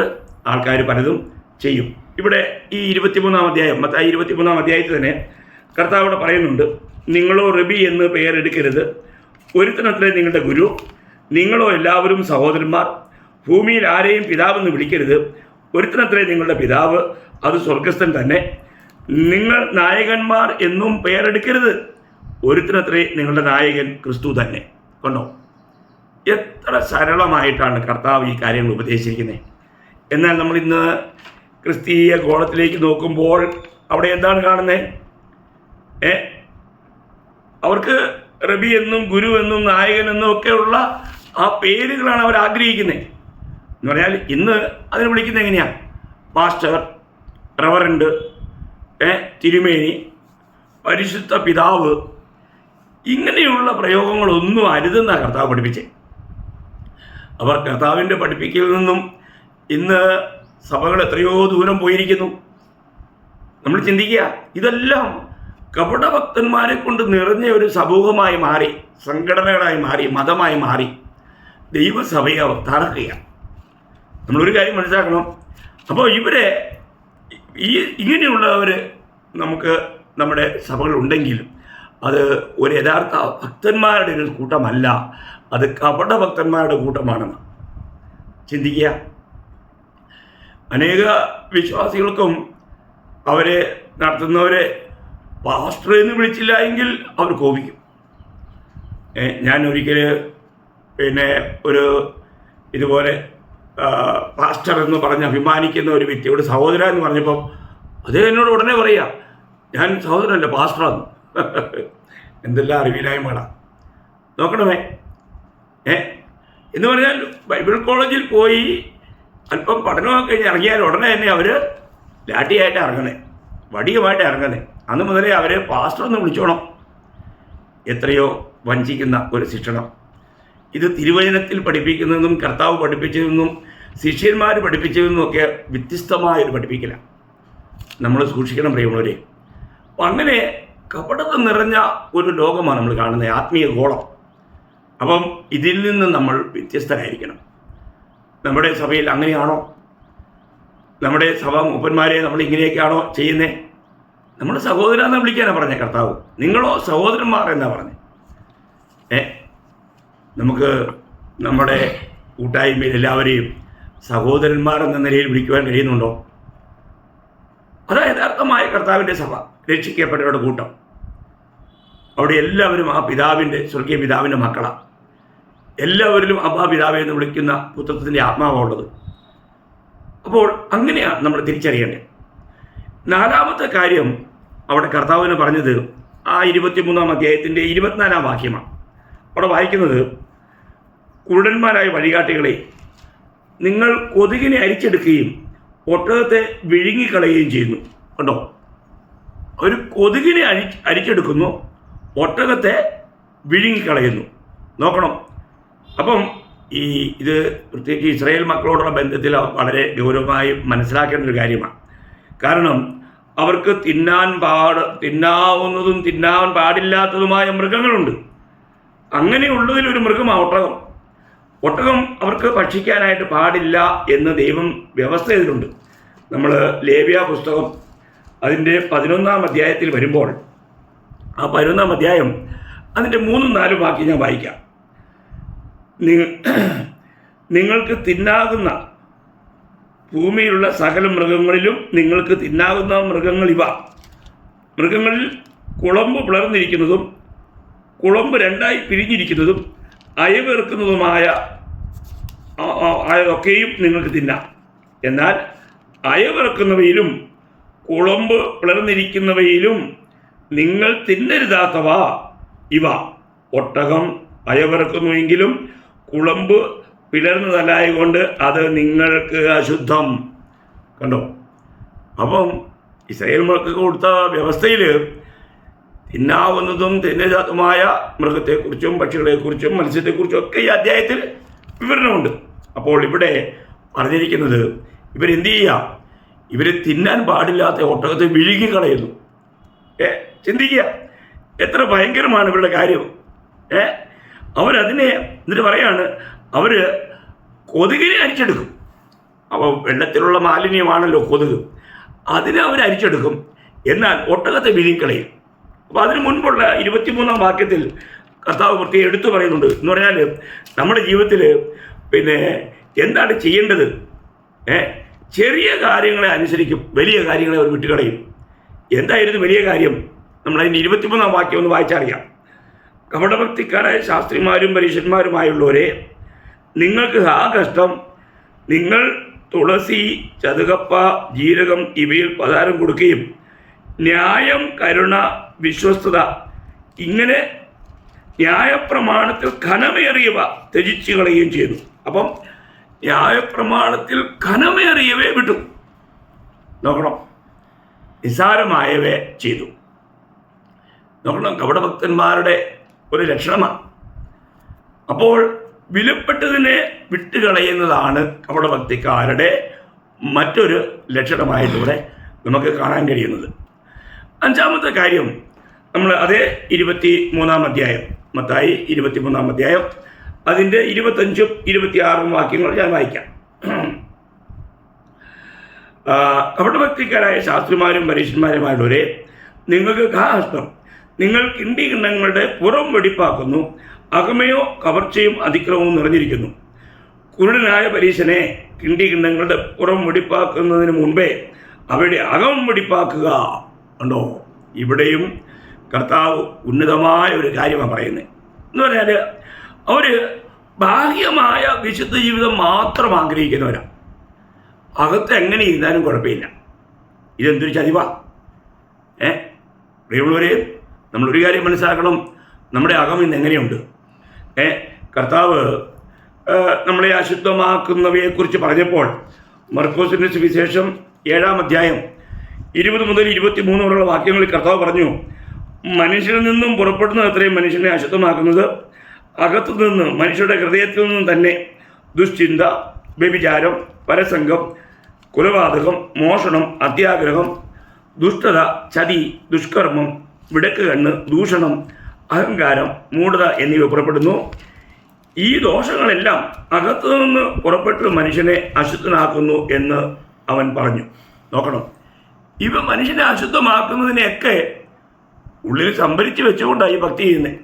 ആൾക്കാർ പലതും ചെയ്യും. ഇവിടെ ഈ 23-ാം അധ്യായം, മത്തായി 23-ാം അധ്യായത്തിൽ തന്നെ കർത്താവ് പറയുന്നുണ്ട്, നിങ്ങളോ റബി എന്ന് പേരെടുക്കരുത്, ഒരുത്തനത്രേ നിങ്ങളുടെ ഗുരു, നിങ്ങളോ എല്ലാവരും സഹോദരന്മാർ, ഭൂമിയിൽ ആരെയും പിതാവെന്ന് വിളിക്കരുത്, ഒരുത്തനത്രേ നിങ്ങളുടെ പിതാവ്, അത് സ്വർഗസ്ഥൻ തന്നെ. നിങ്ങൾ നായകന്മാർ എന്നും പേരെടുക്കരുത്, ഒരുത്തനത്രേ നിങ്ങളുടെ നായകൻ ക്രിസ്തു തന്നെ. കണ്ടോ, എത്ര സരളമായിട്ടാണ് കർത്താവ് ഈ കാര്യങ്ങൾ ഉപദേശിച്ചിരിക്കുന്നത്. എന്നാൽ നമ്മൾ ഇന്ന് ക്രിസ്തീയ ഗോളത്തിലേക്ക് നോക്കുമ്പോൾ അവിടെ എന്താണ് കാണുന്നത്? അവർക്ക് റബി എന്നും ഗുരു എന്നും നായകൻ എന്നും ഒക്കെയുള്ള ആ പേരുകളാണ് അവർ ആഗ്രഹിക്കുന്നത്. എന്ന് പറഞ്ഞാൽ ഇന്ന് അതിനെ വിളിക്കുന്നത് എങ്ങനെയാണ്? പാസ്റ്റർ, റവറൻഡ്, തിരുമേനി, പരിശുദ്ധ പിതാവ്, ഇങ്ങനെയുള്ള പ്രയോഗങ്ങളൊന്നും അരുതെന്നാണ് കർത്താവ് പഠിപ്പിച്ചത്. അവർ കർത്താവിൻ്റെ പഠിപ്പിക്കൽ നിന്നും ഇന്ന് സഭകൾ എത്രയോ ദൂരം പോയിരിക്കുന്നു. നമ്മൾ ചിന്തിക്കുക, ഇതെല്ലാം കപടഭക്തന്മാരെ കൊണ്ട് നിറഞ്ഞ ഒരു സമൂഹമായി മാറി, സംഘടനകളായി മാറി, മതമായി മാറി ദൈവസഭയെ അവർ തകർക്കുകയാണ്. നമ്മളൊരു കാര്യം മനസ്സിലാക്കണം. അപ്പോൾ ഇവരെ ഇങ്ങനെയുള്ളവർ നമുക്ക് നമ്മുടെ സഭകളുണ്ടെങ്കിലും അത് ഒരു യഥാർത്ഥ ഭക്തന്മാരുടെ ഒരു കൂട്ടമല്ല, അത് കപടഭക്തന്മാരുടെ കൂട്ടമാണെന്ന് ചിന്തിക്കുക. അനേക വിശ്വാസികൾക്കും അവരെ നടത്തുന്നവരെ പാസ്റ്റർ എന്ന് വിളിച്ചില്ല എങ്കിൽ അവർ കോപിക്കും. ഞാൻ ഒരിക്കൽ പിന്നെ ഒരു ഇതുപോലെ പാസ്റ്റർ എന്ന് പറഞ്ഞ് അഭിമാനിക്കുന്ന ഒരു വ്യക്തിയോട് സഹോദര എന്ന് പറഞ്ഞപ്പോൾ അതേ എന്നോട് ഉടനെ പറയുക, ഞാൻ സഹോദരനല്ല പാസ്റ്ററാന്ന്. എന്തെല്ലാം അറിവില്ലായ്മകളാണ് നോക്കണമേ. എന്ന് പറഞ്ഞാൽ ബൈബിൾ കോളേജിൽ പോയി അല്പം പഠനമൊക്കെ കഴിഞ്ഞ് ഇറങ്ങിയാൽ ഉടനെ തന്നെ അവർ ലാഠിയായിട്ട് ഇറങ്ങണേ, വടിയുമായിട്ട് ഇറങ്ങണേ. അന്ന് മുതലേ അവരെ പാസ്റ്റർ എന്ന് വിളിച്ചോണം. എത്രയോ വഞ്ചിക്കുന്ന ഒരു ശിക്ഷണം. ഇത് തിരുവചനത്തിൽ പഠിപ്പിക്കുന്നതെന്നും കർത്താവ് പഠിപ്പിച്ചതെന്നും ശിഷ്യന്മാർ പഠിപ്പിച്ചതെന്നും ഒക്കെ വ്യത്യസ്തമായൊരു പഠിപ്പിക്കലാണ്. നമ്മൾ സൂക്ഷിക്കണം പ്രിയമുള്ളവരെ. അപ്പം അങ്ങനെ കപടത നിറഞ്ഞ ഒരു ലോകമാണ് നമ്മൾ കാണുന്നത്, ആത്മീയ ഗോളം. അപ്പം ഇതിൽ നിന്ന് നമ്മൾ വ്യത്യസ്തരായിരിക്കണം. നമ്മുടെ സഭയിൽ അങ്ങനെയാണോ? നമ്മുടെ സഭ മൂപ്പന്മാരെ നമ്മൾ ഇങ്ങനെയൊക്കെയാണോ ചെയ്യുന്നത്? നമ്മൾ സഹോദരൻ എന്ന് വിളിക്കാനാണ് പറഞ്ഞത് കർത്താവ്. നിങ്ങളോ സഹോദരന്മാർ എന്നാ പറഞ്ഞത്. നമുക്ക് നമ്മുടെ കൂട്ടായ്മയിൽ എല്ലാവരെയും സഹോദരന്മാർ എന്ന നിലയിൽ വിളിക്കുവാൻ കഴിയുന്നുണ്ടോ? അതാ യഥാർത്ഥമായ കർത്താവിൻ്റെ സഭ, രക്ഷിക്കപ്പെട്ടവരുടെ കൂട്ടം. അവിടെ എല്ലാവരും ആ പിതാവിൻ്റെ, സ്വർഗീയ പിതാവിൻ്റെ മക്കളാണ്. എല്ലാവരിലും അബ്ബാ പിതാവെ എന്ന് വിളിക്കുന്ന പുത്രത്തിൻ്റെ ആത്മാവുള്ളത്. അപ്പോൾ അങ്ങനെയാണ് നമ്മൾ തിരിച്ചറിയേണ്ടത്. നാലാമത്തെ കാര്യം അവിടെ കർത്താവിന് പറഞ്ഞത് ആ 23-ാം അധ്യായത്തിൻ്റെ 24-ാം വാക്യമാണ്. അവിടെ വായിക്കുന്നത്, കുരുടന്മാരായ വഴികാട്ടികളെ, നിങ്ങൾ കൊതുകിനെ അരിച്ചെടുക്കുകയും ഒട്ടകത്തെ വിഴുങ്ങിക്കളയുകയും ചെയ്യുന്നു. കണ്ടോ, ഒരു കൊതുകിനെ അരിച്ചെടുക്കുന്നു, ഒട്ടകത്തെ വിഴുങ്ങിക്കളയുന്നു. നോക്കണം. അപ്പം ഇത് പ്രത്യേകിച്ച് ഇസ്രായേൽ മക്കളോടുള്ള ബന്ധത്തിൽ വളരെ ഗൗരവമായി മനസ്സിലാക്കേണ്ട ഒരു കാര്യമാണ്. കാരണം അവർക്ക് തിന്നാവുന്നതും തിന്നാൻ പാടില്ലാത്തതുമായ മൃഗങ്ങളുണ്ട്. അങ്ങനെയുള്ളതിലൊരു മൃഗമാണ് ഒട്ടകം. ഒട്ടകം അവർക്ക് ഭക്ഷിക്കാനായിട്ട് പാടില്ല എന്ന് ദൈവം വ്യവസ്ഥ ചെയ്തിട്ടുണ്ട്. നമ്മൾ ലേവ്യ പുസ്തകം അതിൻ്റെ 11-ാം അധ്യായത്തിൽ വരുമ്പോൾ ആ 11-ാം അധ്യായം അതിൻ്റെ 3-4 വാക്യം ഞാൻ വായിക്കാം. നിങ്ങൾക്ക് തിന്നാകുന്ന ഭൂമിയിലുള്ള സകല മൃഗങ്ങളിലും നിങ്ങൾക്ക് തിന്നാകുന്ന മൃഗങ്ങൾ ഇവ. മൃഗങ്ങളിൽ കുളമ്പ് പിളർന്നിരിക്കുന്നതും കുളമ്പ് രണ്ടായി പിരിഞ്ഞിരിക്കുന്നതും അയവിറക്കുന്നതുമായ ഒക്കെയും നിങ്ങൾക്ക് തിന്നാം. എന്നാൽ അയവിറക്കുന്നവയിലും കുളമ്പ് പിളർന്നിരിക്കുന്നവയിലും നിങ്ങൾ തിന്നരുതാത്തവ ഇവ. ഒട്ടകം അയവിറക്കുന്നുവെങ്കിലും കുളമ്പ് പിളർന്നതല്ലായതുകൊണ്ട് അത് നിങ്ങൾക്ക് അശുദ്ധം. കണ്ടോ? അപ്പം ഇസ്രായേൽ മക്കൾക്ക് കൊടുത്ത വ്യവസ്ഥയിൽ തിന്നാവുന്നതും തിന്നരുതാത്തതുമായ മൃഗത്തെക്കുറിച്ചും പക്ഷികളെക്കുറിച്ചും മത്സ്യത്തെക്കുറിച്ചും ഒക്കെ ഈ അധ്യായത്തിൽ വിവരണമുണ്ട്. അപ്പോൾ ഇവിടെ പറഞ്ഞിരിക്കുന്നത് ഇവരെന്ത് ചെയ്യുക? ഇവർ തിന്നാൻ പാടില്ലാത്ത ഒട്ടകത്തെ വിഴുങ്ങിക്കളയുന്നു. ചിന്തിക്കുക, എത്ര ഭയങ്കരമാണ് ഇവരുടെ കാര്യം. അവരതിനെ എന്നിട്ട് പറയാണ്, അവർ കൊതുകിനെ അരിച്ചെടുക്കും. അപ്പോൾ വെള്ളത്തിലുള്ള മാലിന്യമാണല്ലോ കൊതുക്, അതിനെ അവർ അരിച്ചെടുക്കും. എന്നാൽ ഒട്ടകത്തെ വിഴുങ്ങിക്കളയും. അപ്പോൾ അതിന് മുൻപുള്ള 23-ാം വാക്യത്തിൽ കർത്താവ് പ്രത്യേകം എടുത്തു പറയുന്നുണ്ട്. എന്ന് പറഞ്ഞാൽ നമ്മുടെ ജീവിതത്തിൽ എന്താണ് ചെയ്യേണ്ടത്? ചെറിയ കാര്യങ്ങളെ അനുസരിക്കും, വലിയ കാര്യങ്ങളെ അവർ വിട്ടുകളയും. എന്തായിരുന്നു വലിയ കാര്യം? നമ്മളതിൻ്റെ 23-ാം വാക്യം ഒന്ന് വായിച്ചറിയാം. കപടഭക്തിക്കാരായ ശാസ്ത്രിമാരും പരീക്ഷന്മാരുമായുള്ളവരെ, നിങ്ങൾക്ക് കഷ്ടം. നിങ്ങൾ തുളസി, ചതുകപ്പ, ജീരകം ഇവയിൽ പതാരം കൊടുക്കുകയും ന്യായം, കരുണ, വിശ്വസ്തത ഇങ്ങനെ ന്യായപ്രമാണത്തിൽ ഘനമേറിയവ ത്യജിച്ചു കളയുകയും ചെയ്തു. അപ്പം ന്യായപ്രമാണത്തിൽ ഘനമേറിയവയെ വിട്ടു. നോക്കണം, നിസ്സാരമായവയെ ചെയ്തു. നോക്കണം, കപടഭക്തന്മാരുടെ ഒരു ലക്ഷണമാണ്. അപ്പോൾ വിലപ്പെട്ടതിനെ വിട്ടുകളയുന്നതാണ് കപടഭക്തിക്കാരുടെ മറ്റൊരു ലക്ഷണമായിട്ടിവിടെ നമുക്ക് കാണാൻ കഴിയുന്നത്. 5-ാമത്തെ കാര്യം നമ്മൾ അതേ 23-ാം അധ്യായം, മത്തായി 23-ാം അധ്യായം അതിൻ്റെ 25-ഉം 26-ഉം വാക്യങ്ങൾ ഞാൻ വായിക്കാം. കപടഭക്തിക്കാരായ ശാസ്ത്രിമാരും പരീക്ഷന്മാരുമായുള്ളവരെ, നിങ്ങൾക്ക് കഷ്ടം. നിങ്ങൾ കിണ്ടികിണ്ണങ്ങളുടെ പുറം വെടിപ്പാക്കുന്നു, അകമയോ കവർച്ചയും അതിക്രമവും നിറഞ്ഞിരിക്കുന്നു. കുരുടനായ പരീശനെ, കിണ്ടികിണ്ണങ്ങളുടെ പുറം വെടിപ്പാക്കുന്നതിന് മുൻപേ അവരുടെ അകം വെടിപ്പാക്കുക. ഉണ്ടോ? ഇവിടെയും കർത്താവ് ഉന്നതമായ ഒരു കാര്യമാണ് പറയുന്നത്. എന്ന് പറഞ്ഞാൽ അവർ ബാഹ്യമായ വിശുദ്ധ ജീവിതം മാത്രം ആഗ്രഹിക്കുന്നവരാണ്. അകത്ത് എങ്ങനെ ഇരുന്നാലും കുഴപ്പമില്ല. ഇതെന്തൊരു ചതിവാ! പ്രിയമുള്ളവരെ, നമ്മളൊരു കാര്യം മനസ്സിലാക്കണം, നമ്മുടെ അകം ഇന്ന് എങ്ങനെയുണ്ട്. കർത്താവ് നമ്മളെ അശുദ്ധമാക്കുന്നവയെക്കുറിച്ച് പറഞ്ഞപ്പോൾ മർക്കോസിൻ്റെ സുവിശേഷം 7-ാം അധ്യായം 20 മുതൽ 23 വരെയുള്ള വാക്യങ്ങളിൽ കർത്താവ് പറഞ്ഞു, മനുഷ്യനിൽ നിന്നും പുറപ്പെടുന്ന അത്രയും മനുഷ്യനെ അശുദ്ധമാക്കുന്നത് അകത്തു നിന്ന്, മനുഷ്യരുടെ ഹൃദയത്തിൽ നിന്നും തന്നെ ദുശ്ചിന്ത, വ്യഭിചാരം, പരസംഗം, കുലപാതകം, മോഷണം, അത്യാഗ്രഹം, ദുഷ്ടത, ചതി, ദുഷ്കർമ്മം, വിടക്ക് കണ്ണ്, ദൂഷണം, അഹങ്കാരം, മൂഢത എന്നിവ പുറപ്പെടുന്നു. ഈ ദോഷങ്ങളെല്ലാം അകത്തു നിന്ന് പുറപ്പെട്ട് മനുഷ്യനെ അശുദ്ധനാക്കുന്നു എന്ന് അവൻ പറഞ്ഞു. നോക്കണം, ഇവ മനുഷ്യനെ അശുദ്ധമാക്കുന്നതിനെയൊക്കെ ഉള്ളിൽ സംഭരിച്ച് വെച്ചുകൊണ്ടാണ് ഈ ഭക്തി ചെയ്യുന്നത്.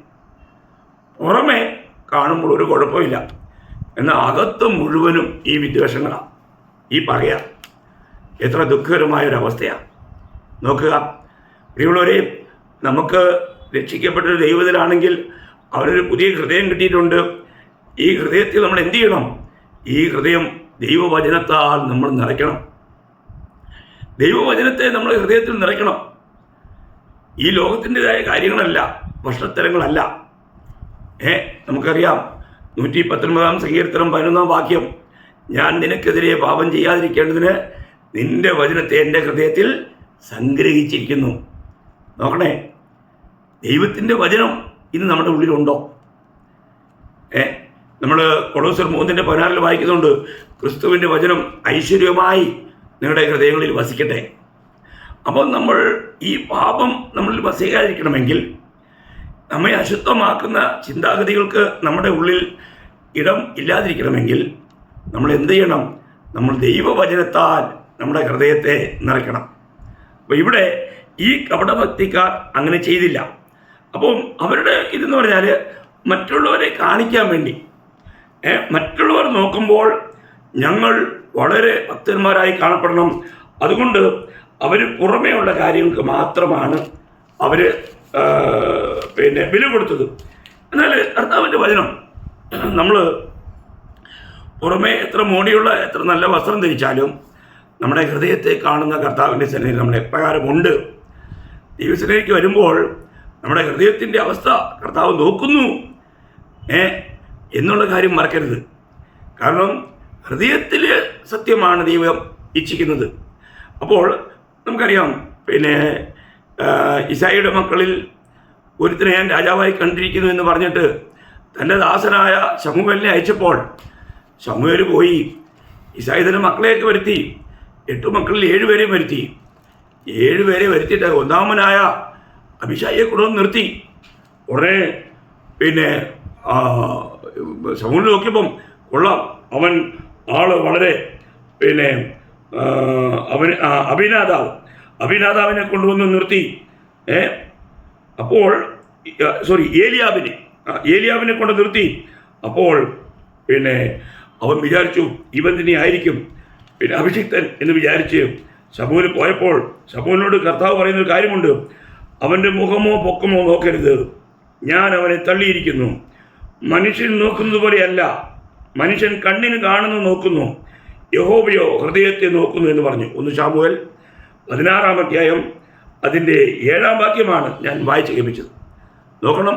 പുറമെ കാണുമ്പോൾ ഒരു കുഴപ്പമില്ല, എന്നാൽ അകത്ത് മുഴുവനും ഈ വിദ്വേഷങ്ങളാണ്, ഈ പകയാണ്. എത്ര ദുഃഖകരമായൊരവസ്ഥയാണ് നോക്കുക. പ്രിയമുള്ളവരെ, നമുക്ക് രക്ഷിക്കപ്പെട്ടൊരു ദൈവത്തിലാണെങ്കിൽ അവനൊരു പുതിയ ഹൃദയം കിട്ടിയിട്ടുണ്ട്. ഈ ഹൃദയത്തിൽ നമ്മൾ എന്ത് ചെയ്യണം? ഈ ഹൃദയം ദൈവവചനത്താൽ നമ്മൾ നിറയ്ക്കണം. ദൈവവചനത്തെ നമ്മൾ ഹൃദയത്തിൽ നിറയ്ക്കണം. ഈ ലോകത്തിൻ്റെതായ കാര്യങ്ങളല്ല, ഭക്ഷണത്തരങ്ങളല്ല. നമുക്കറിയാം 119-ാം സങ്കീർത്തനം 11-ാം വാക്യം, ഞാൻ നിനക്കെതിരെ പാപം ചെയ്യാതിരിക്കേണ്ടതിന് നിന്റെ വചനത്തെ എൻ്റെ ഹൃദയത്തിൽ സംഗ്രഹിച്ചിരിക്കുന്നു. നോക്കണേ, ദൈവത്തിൻ്റെ വചനം ഇന്ന് നമ്മുടെ ഉള്ളിലുണ്ടോ? നമ്മൾ കൊളോസ്യർ 3:16 വായിക്കുന്നുണ്ട്, ക്രിസ്തുവിൻ്റെ വചനം ഐശ്വര്യമായി നിങ്ങളുടെ ഹൃദയങ്ങളിൽ വസിക്കട്ടെ. അപ്പോൾ നമ്മൾ ഈ പാപം നമ്മളിൽ വസിക്കാതിരിക്കണമെങ്കിൽ, നമ്മെ അശുദ്ധമാക്കുന്ന ചിന്താഗതികൾക്ക് നമ്മുടെ ഉള്ളിൽ ഇടം ഇല്ലാതിരിക്കണമെങ്കിൽ നമ്മൾ എന്ത് ചെയ്യണം? നമ്മൾ ദൈവവചനത്താൽ നമ്മുടെ ഹൃദയത്തെ നിറയ്ക്കണം. അപ്പോൾ ഇവിടെ ഈ കപടഭക്തിക്കാർ അങ്ങനെ ചെയ്തില്ല. അപ്പം അവരുടെ ഇതെന്ന് പറഞ്ഞാൽ മറ്റുള്ളവരെ കാണിക്കാൻ വേണ്ടി, മറ്റുള്ളവർ നോക്കുമ്പോൾ ഞങ്ങൾ വളരെ ഭക്തന്മാരായി കാണപ്പെടണം, അതുകൊണ്ട് അവർ പുറമേയുള്ള കാര്യങ്ങൾക്ക് മാത്രമാണ് അവർ വില കൊടുത്തത്. എന്നാൽ കർത്താവിൻ്റെ വചനം, നമ്മൾ പുറമേ എത്ര മോടിയുള്ള എത്ര നല്ല വസ്ത്രം ധരിച്ചാലും നമ്മുടെ ഹൃദയത്തെ കാണുന്ന കർത്താവിൻ്റെ സന്നിധിയിൽ നമ്മൾ എപ്രകാരമുണ്ട്. ദൈവസന്നിധിക്ക് വരുമ്പോൾ നമ്മുടെ ഹൃദയത്തിൻ്റെ അവസ്ഥ കർത്താവ് നോക്കുന്നു എന്നുള്ള കാര്യം മറക്കരുത്. കാരണം ഹൃദയത്തിൽ സത്യമാണ് ദൈവം ഇച്ഛിക്കുന്നത്. അപ്പോൾ നമുക്കറിയാം, ഇശായിയുടെ മക്കളിൽ ഒരുത്തനെ ഞാൻ രാജാവായി കണ്ടിരിക്കുന്നു എന്ന് പറഞ്ഞിട്ട് തൻ്റെ ദാസനായ ശമൂവേലിനെ അയച്ചപ്പോൾ ശമൂവേൽ പോയി ഇശായി തൻ്റെ മക്കളെയൊക്കെ വരുത്തി. 8 മക്കളിൽ 7 പേരെയും വരുത്തി. 7 പേരെ വരുത്തിയിട്ട് 1-ാമനായ അഭിഷായിയെ കൊണ്ടുവന്ന് നിർത്തി. ഉടനെ ശമൂവേൽ നോക്കിയപ്പം കൊള്ളാം, അവൻ ആള് വളരെ അഭിനാദാവിനെ കൊണ്ടുവന്ന് നിർത്തി. അപ്പോൾ ഏലിയാബിനെ കൊണ്ട് നിർത്തി. അപ്പോൾ അവൻ വിചാരിച്ചു ഇവൻ തന്നെ ആയിരിക്കും അഭിഷിക്തൻ എന്ന് വിചാരിച്ച് ശമൂവേൽ പോയപ്പോൾ ശമൂവേലിനോട് കർത്താവ് പറയുന്നൊരു കാര്യമുണ്ട്, അവൻ്റെ മുഖമോ പൊക്കമോ നോക്കരുത്, ഞാൻ അവനെ തള്ളിയിരിക്കുന്നു. മനുഷ്യൻ നോക്കുന്നത് പോലെയല്ല, മനുഷ്യൻ കണ്ണിന് കാണുന്നു നോക്കുന്നു, യഹോവയോ ഹൃദയത്തെ നോക്കുന്നു എന്ന് പറഞ്ഞു. 1 ശമൂവേൽ 16-ാം അധ്യായം അതിൻ്റെ 7-ാം വാക്യമാണ് ഞാൻ വായിച്ച് കേൾപ്പിച്ചത്. നോക്കണം,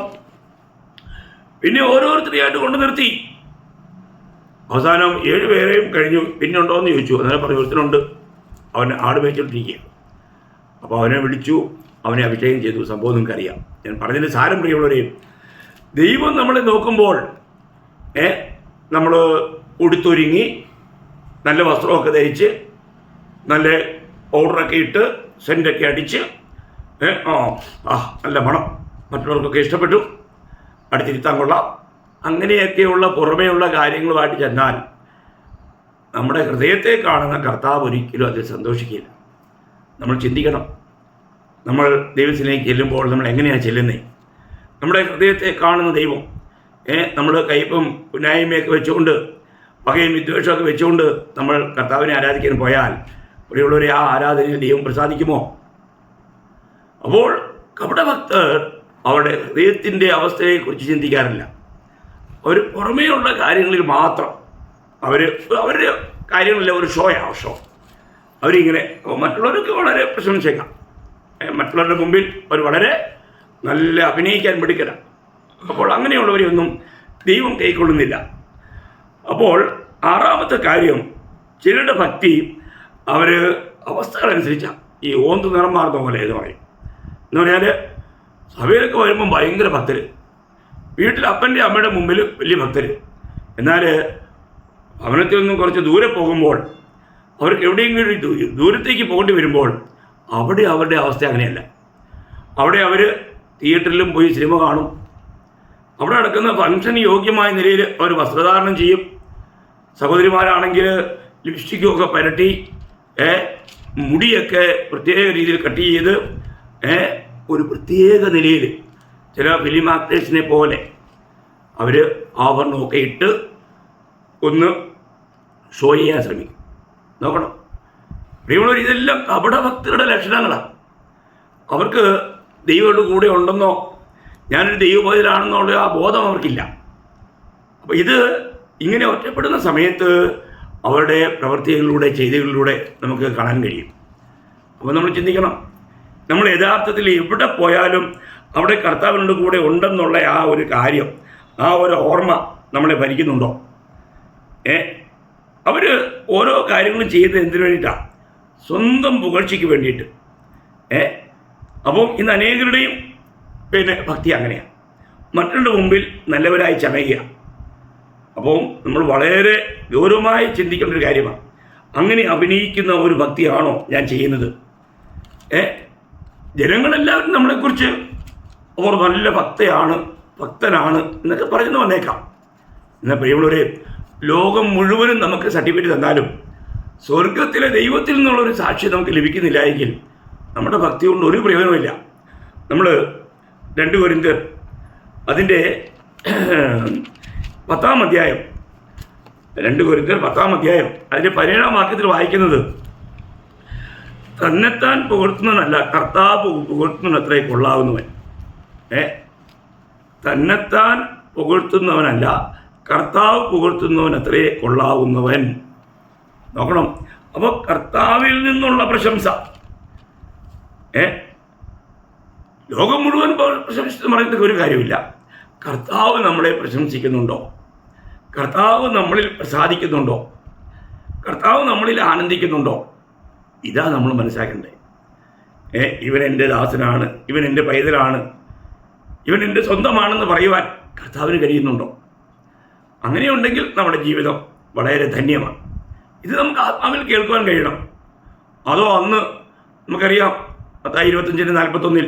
പിന്നെ ഓരോരുത്തരെയായിട്ട് കൊണ്ടു നിർത്തി. അവസാനം 7 പേരെയും കഴിഞ്ഞു. പിന്നെ ഉണ്ടോ എന്ന് ചോദിച്ചു. അന്നേരം പറഞ്ഞു ഒരുത്തനുണ്ട്, അവൻ ആട് മേയിച്ചിട്ടിരിക്കുക. അപ്പോൾ അവനെ വിളിച്ചു, അവനെ അഭിഷേകം ചെയ്തു. സംഭവം നിങ്ങൾക്കറിയാം. ഞാൻ പറഞ്ഞതിൻ്റെ സാരം പ്രിയമുള്ളവരെയും, ദൈവം നമ്മളെ നോക്കുമ്പോൾ നമ്മൾ ഉടുത്തൊരുങ്ങി നല്ല വസ്ത്രമൊക്കെ ധരിച്ച് നല്ല പൗഡറൊക്കെ ഇട്ട് സെൻറ്റൊക്കെ അടിച്ച് നല്ല മണം, മറ്റുള്ളവർക്കൊക്കെ ഇഷ്ടപ്പെട്ടു, അടുത്തിരുത്താൻ കൊള്ളാം, അങ്ങനെയൊക്കെയുള്ള പുറമേയുള്ള കാര്യങ്ങളുമായിട്ട് ചെന്നാൽ നമ്മുടെ ഹൃദയത്തെ കാണുന്ന കർത്താവ് ഒരിക്കലും അതിൽ സന്തോഷിക്കില്ല. നമ്മൾ ചിന്തിക്കണം, നമ്മൾ ദൈവത്തിലേക്ക് ചെല്ലുമ്പോൾ നമ്മൾ എങ്ങനെയാണ് ചെല്ലുന്നത്? നമ്മുടെ ഹൃദയത്തെ കാണുന്ന ദൈവം. നമ്മൾ കയ്പും പുന്നായ്മയൊക്കെ വെച്ചുകൊണ്ട് പകയും വിദ്വേഷമൊക്കെ വെച്ചുകൊണ്ട് നമ്മൾ കർത്താവിനെ ആരാധിക്കാൻ പോയാൽ പ്രിയമുള്ളവരെ, ആ ആരാധനയിൽ ദൈവം പ്രസാദിക്കുമോ? അപ്പോൾ കപടഭക്തർ അവരുടെ ഹൃദയത്തിൻ്റെ അവസ്ഥയെക്കുറിച്ച് ചിന്തിക്കാറില്ല. അവർ പുറമേയുള്ള കാര്യങ്ങളിൽ മാത്രം അവരുടെ കാര്യങ്ങളിലെ ഒരു ഷോ അവരിങ്ങനെ മറ്റുള്ളവർക്ക് വളരെ പ്രശംസിക്കാം, മറ്റുള്ളവരുടെ മുമ്പിൽ അവർ വളരെ നല്ല അഭിനയിക്കാൻ മിടുക്കലാണ്. അപ്പോൾ അങ്ങനെയുള്ളവരെയൊന്നും ദൈവം കൈക്കൊള്ളുന്നില്ല. അപ്പോൾ ആറാമത്തെ കാര്യം, ചിലരുടെ ഭക്തി അവർ അവസ്ഥകളനുസരിച്ചാണ്. ഈ ഓന്ത് നിറം മാറുന്ന പോലെ എന്ന് പറയും. എന്ന് പറഞ്ഞാൽ സഭയിലൊക്കെ വരുമ്പം ഭയങ്കര ഭക്തർ, വീട്ടിൽ അപ്പൻ്റെ അമ്മയുടെ മുമ്പിൽ വലിയ ഭക്തർ, എന്നാൽ ഭവനത്തിൽ നിന്നും കുറച്ച് ദൂരെ പോകുമ്പോൾ അവർക്ക് എവിടെയെങ്കിലും ദൂരത്തേക്ക് പോകേണ്ടി വരുമ്പോൾ അവിടെ അവരുടെ അവസ്ഥ അങ്ങനെയല്ല. അവിടെ അവർ തിയേറ്ററിലും പോയി സിനിമ കാണും, അവിടെ നടക്കുന്ന ഫംഗ്ഷന് യോഗ്യമായ നിലയിൽ അവർ വസ്ത്രധാരണം ചെയ്യും. സഹോദരിമാരാണെങ്കിൽ ലിപ്സ്റ്റിക്കൊക്കെ പുരട്ടി മുടിയൊക്കെ പ്രത്യേക രീതിയിൽ കട്ട് ചെയ്ത് ഒരു പ്രത്യേക നിലയിൽ ചില ഫിലിം ആക്ടേഴ്സിനെ പോലെ അവർ ആഭരണമൊക്കെ ഇട്ട് ഒന്ന് ഷോ ചെയ്യാൻ ശ്രമിക്കും. നോക്കണം പ്രിയമുള്ളവർ, ഇതെല്ലാം കപടഭക്തരുടെ ലക്ഷണങ്ങളാണ്. അവർക്ക് ദൈവങ്ങളുടെ കൂടെ ഉണ്ടെന്നോ ഞാനൊരു ദൈവബോധനാണെന്നുള്ള ആ ബോധം അവർക്കില്ല. അപ്പോൾ ഇത് ഇങ്ങനെ ഒറ്റപ്പെടുന്ന സമയത്ത് അവരുടെ പ്രവൃത്തികളിലൂടെ ചെയ്തികളിലൂടെ നമുക്ക് കാണാൻ കഴിയും. അപ്പോൾ നമ്മൾ ചിന്തിക്കണം, നമ്മൾ യഥാർത്ഥത്തിൽ എവിടെ പോയാലും അവിടെ കർത്താവിൻ്റെ കൂടെ ഉണ്ടെന്നുള്ള ആ ഒരു കാര്യം, ആ ഒരു ഓർമ്മ നമ്മളെ ഭരിക്കുന്നുണ്ടോ? അവർ ഓരോ കാര്യങ്ങളും ചെയ്യുന്നത് എന്തിനു വേണ്ടിയിട്ടാണ്? സ്വന്തം പുകഴ്ചയ്ക്ക് വേണ്ടിയിട്ട്. അപ്പം ഇന്ന് അനേകരുടെയും ഭക്തി അങ്ങനെയാണ്, മറ്റുള്ള മുമ്പിൽ നല്ലവരായി ചമയുക. അപ്പോൾ നമ്മൾ വളരെ ഗൗരവമായി ചിന്തിക്കേണ്ട ഒരു കാര്യമാണ്, അങ്ങനെ അഭിനയിക്കുന്ന ഒരു ഭക്തിയാണോ ഞാൻ ചെയ്യുന്നത്? ജനങ്ങളെല്ലാവരും നമ്മളെക്കുറിച്ച് അവർ നല്ല ഭക്തനാണ് എന്നൊക്കെ പറഞ്ഞു വന്നേക്കാം. എന്നാൽ പ്രിയമുള്ളവരെ, ലോകം മുഴുവനും നമുക്ക് സർട്ടിഫിക്കറ്റ് തന്നാലും സ്വർഗത്തിലെ ദൈവത്തിൽ നിന്നുള്ളൊരു സാക്ഷി നമുക്ക് ലഭിക്കുന്നില്ല എങ്കിൽ നമ്മുടെ ഭക്തി കൊണ്ട് ഒരു പ്രയോജനമില്ല. നമ്മൾ 2 കൊരിന്ത്യർ അതിൻ്റെ 10-ാം അധ്യായം 2 കൊരിന്ത്യർ 10-ാം അധ്യായം അതിൻ്റെ 17-ാം വാക്യത്തിൽ വായിക്കുന്നത്, തന്നെത്താൻ പുകഴ്ത്തുന്നവനല്ല കർത്താവ് പുകഴ്ത്തുന്നവനത്രേ കൊള്ളാവുന്നവൻ. തന്നെത്താൻ പുകഴ്ത്തുന്നവനല്ല കർത്താവ് പുകഴ്ത്തുന്നവനത്രേ കൊള്ളാവുന്നവൻ. നോക്കണം, അപ്പോൾ കർത്താവിൽ നിന്നുള്ള പ്രശംസ, ലോകം മുഴുവൻ പ്രശംസിച്ച് പറയുന്ന ഒരു കാര്യമില്ല. കർത്താവ് നമ്മളെ പ്രശംസിക്കുന്നുണ്ടോ? കർത്താവ് നമ്മളിൽ പ്രസാദിക്കുന്നുണ്ടോ? കർത്താവ് നമ്മളിൽ ആനന്ദിക്കുന്നുണ്ടോ? ഇതാ നമ്മൾ മനസ്സിലാക്കേണ്ടത്. ഇവൻ എൻ്റെ ദാസനാണ്, ഇവൻ എൻ്റെ പൈതലാണ്, ഇവൻ എൻ്റെ സ്വന്തമാണെന്ന് പറയുവാൻ കർത്താവിന് കഴിയുന്നുണ്ടോ? അങ്ങനെയുണ്ടെങ്കിൽ നമ്മുടെ ജീവിതം വളരെ ധന്യമാണ്. ഇത് നമുക്ക് ആത്മാവിൽ കേൾക്കുവാൻ കഴിയണം. അതോ അന്ന് നമുക്കറിയാം 25:41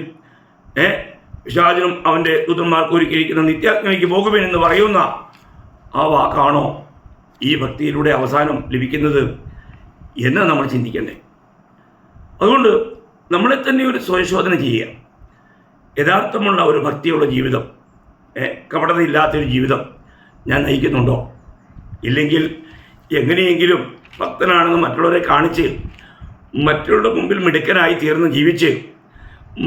പിശാചനും അവൻ്റെ ദൂതന്മാർക്ക് ഒരുക്കിയിരിക്കുന്ന നിത്യാഗ്നിക്ക് പോകുമെന്ന് പറയുന്ന ആ വാക്കാണോ ഈ ഭക്തിയിലൂടെ അവസാനം ലഭിക്കുന്നത് എന്ന് നമ്മൾ ചിന്തിക്കണ്ടേ? അതുകൊണ്ട് നമ്മളെ തന്നെ ഒരു സ്വയശോധന ചെയ്യുക. യഥാർത്ഥമുള്ള ഒരു ഭക്തിയുള്ള ജീവിതം, കപടതയില്ലാത്തൊരു ജീവിതം ഞാൻ നയിക്കുന്നുണ്ടോ? ഇല്ലെങ്കിൽ എങ്ങനെയെങ്കിലും ഭക്തനാണെന്ന് മറ്റുള്ളവരെ കാണിച്ച്, മറ്റുള്ളവരുടെ മുമ്പിൽ മിടുക്കനായി തീർന്ന് ജീവിച്ച്,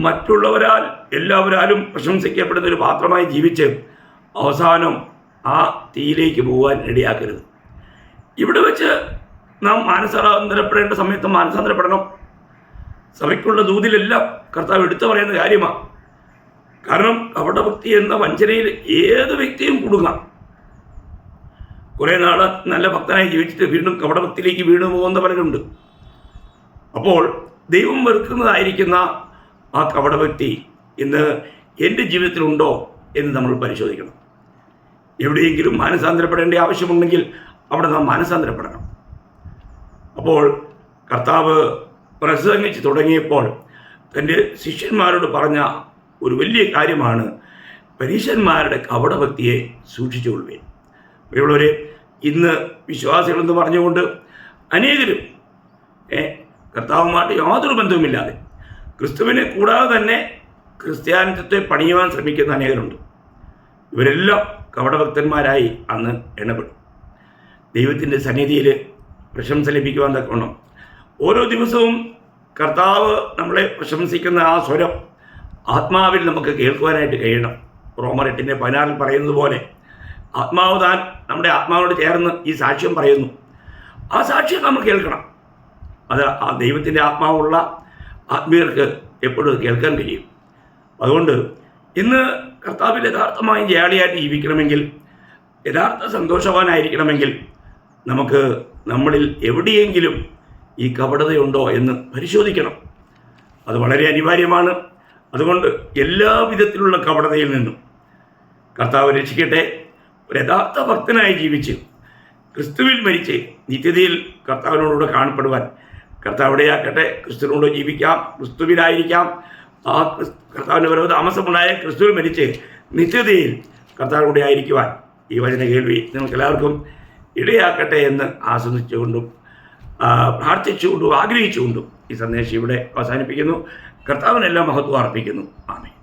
മറ്റുള്ളവരാൽ എല്ലാവരാലും പ്രശംസിക്കപ്പെടുന്ന ഒരു പാത്രമായി ജീവിച്ച് അവസാനം ആ തീയിലേക്ക് പോകാൻ ഇടയാക്കരുത്. ഇവിടെ വെച്ച് നാം മാനസാന്തരപ്പെടേണ്ട സമയത്ത് മാനസാന്തരപ്പെടണം. സഭയ്ക്കുള്ള ദൂതിലെല്ലാം കർത്താവ് എടുത്തു പറയുന്ന കാര്യമാണ്. കാരണം കപടഭക്തി എന്ന വഞ്ചനയിൽ ഏത് വ്യക്തിയും കുടുങ്ങാം. കുറേ നാൾ നല്ല ഭക്തനായി ജീവിച്ചിട്ട് വീണ്ടും കപടഭക്തിയിലേക്ക് വീണു പോകുന്ന പലരുണ്ട്. അപ്പോൾ ദൈവം വെറുക്കുന്നതായിരിക്കുന്ന ആ കപടഭക്തി ഇന്ന് എൻ്റെ ജീവിതത്തിലുണ്ടോ എന്ന് നമ്മൾ പരിശോധിക്കണം. എവിടെയെങ്കിലും മാനസാന്തരപ്പെടേണ്ട ആവശ്യമുണ്ടെങ്കിൽ അവിടെ നാം മാനസാന്തരപ്പെടണം. അപ്പോൾ കർത്താവ് പ്രസംഗിച്ച് തുടങ്ങിയപ്പോൾ തൻ്റെ ശിഷ്യന്മാരോട് പറഞ്ഞ ഒരു വലിയ കാര്യമാണ്, പരീശന്മാരുടെ കപടഭക്തിയെ സൂക്ഷിച്ചുകൊള്ളുകയും. ഇവരുള്ളവരെ ഇന്ന് വിശ്വാസികളെന്ന് പറഞ്ഞുകൊണ്ട് അനേകരും കർത്താവുമായിട്ട് യാതൊരു ബന്ധവുമില്ലാതെ ക്രിസ്തുവിനെ കൂടാതെ തന്നെ ക്രിസ്ത്യാനിത്വത്തെ പണിയുവാൻ ശ്രമിക്കുന്ന അനേകരുണ്ട്. ഇവരെല്ലാം കപടഭക്തന്മാരായി അന്ന് എണ്ണപ്പെടും. ദൈവത്തിൻ്റെ സന്നിധിയിൽ പ്രശംസ ലഭിക്കുവാൻ തക്കവണ്ണം ഓരോ ദിവസവും കർത്താവ് നമ്മളെ പ്രശംസിക്കുന്ന ആ സ്വരം ആത്മാവിൽ നമുക്ക് കേൾക്കുവാനായിട്ട് കഴിയണം. റോമർ 8:16 പറയുന്നത് പോലെ ആത്മാവ് താൻ നമ്മുടെ ആത്മാവിനോട് ചേർന്ന് ഈ സാക്ഷ്യം പറയുന്നു. ആ സാക്ഷ്യം നമ്മൾ കേൾക്കണം. അത് ആ ദൈവത്തിൻ്റെ ആത്മാവുള്ള ആത്മീയർക്ക് എപ്പോഴും കേൾക്കാൻ കഴിയും. അതുകൊണ്ട് ഇന്ന് കർത്താവിൽ യഥാർത്ഥമായി ജയാളിയായിട്ട് ജീവിക്കണമെങ്കിൽ, യഥാർത്ഥ സന്തോഷവാനായിരിക്കണമെങ്കിൽ നമുക്ക് നമ്മളിൽ എവിടെയെങ്കിലും ഈ കപടതയുണ്ടോ എന്ന് പരിശോധിക്കണം. അത് വളരെ അനിവാര്യമാണ്. അതുകൊണ്ട് എല്ലാ വിധത്തിലുള്ള കപടതയിൽ നിന്നും കർത്താവ് രക്ഷിക്കട്ടെ. ഒരു യഥാർത്ഥ ഭക്തനായി ജീവിച്ച് ക്രിസ്തുവിൽ മരിച്ച് നിത്യതയിൽ കർത്താവിനോടുകൂടെ കാണപ്പെടുവാൻ കർത്താവിടെയാക്കട്ടെ. ക്രിസ്തുവിനോട് ജീവിക്കാം, ക്രിസ്തുവിലായിരിക്കാം. ആ കർത്താവിൻ്റെ വരവ് താമസമുണ്ടായ ക്രിസ്തുവിൽ മരിച്ച് നിത്യതയിൽ കർത്താവിലൂടെ ആയിരിക്കുവാൻ ഈ വചന കേൾവി നിങ്ങൾക്കെല്ലാവർക്കും ഇടയാക്കട്ടെ എന്ന് ആസ്വദിച്ചുകൊണ്ടും പ്രാർത്ഥിച്ചുകൊണ്ടും ആഗ്രഹിച്ചുകൊണ്ടും ഈ സന്ദേശം ഇവിടെ അവസാനിപ്പിക്കുന്നു. കർത്താവിനെല്ലാം മഹത്വം അർപ്പിക്കുന്നു. ആമേൻ.